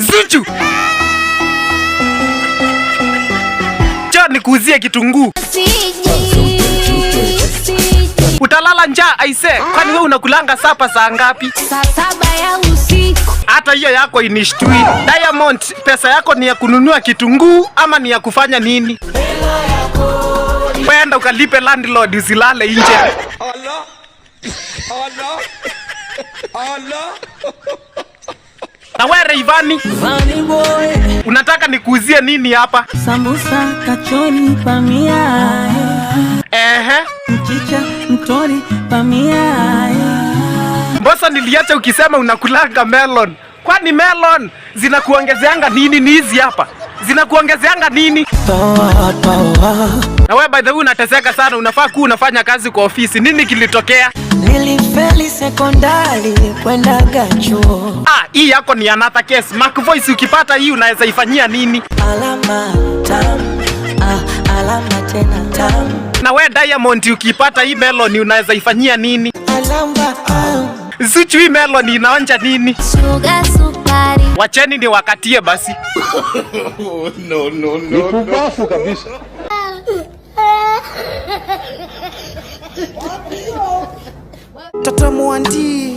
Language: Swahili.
Zuchu. Cha nikuuzie kitunguu. Utalala njaa aise. Kwani wewe unakulanga sapa saa ngapi? Saa 7 ya usiku. Hata hiyo yako inishtui. Diamond, pesa yako ni ya kununua kitunguu ama ni ya kufanya nini? Penda ukalipe landlord usilale nje. Allah. Allah. Allah. Na wewe Ivani? Ivani boy. Unataka nikuuzie nini hapa? Sambusa, kachori, pamia. Mchicha, mtori, pamia. Mbosa niliacha ukisema unakulanga melon. Kwani melon zinakuongezeanga nini? Ni hizi hapa. Zinakuongezeanga nini? Na wewe by the way unateseka sana, unafaa kuwa unafanya kazi kwa ofisi. Nini kilitokea? Nilifeli sekondari kwenda gacho. Hii yako ni another case. Mark Voice ukipata hii unaweza ifanyia nini? Alama tam. Alama tena tam. Na wewe Diamond ukipata hii melon unaweza ifanyia nini? Alama Zuchu hii melon inaonja nini? Sugar sukari. Wacheni ni wakatie basi. No. Ni kubafu kabisa. Tata Mwandi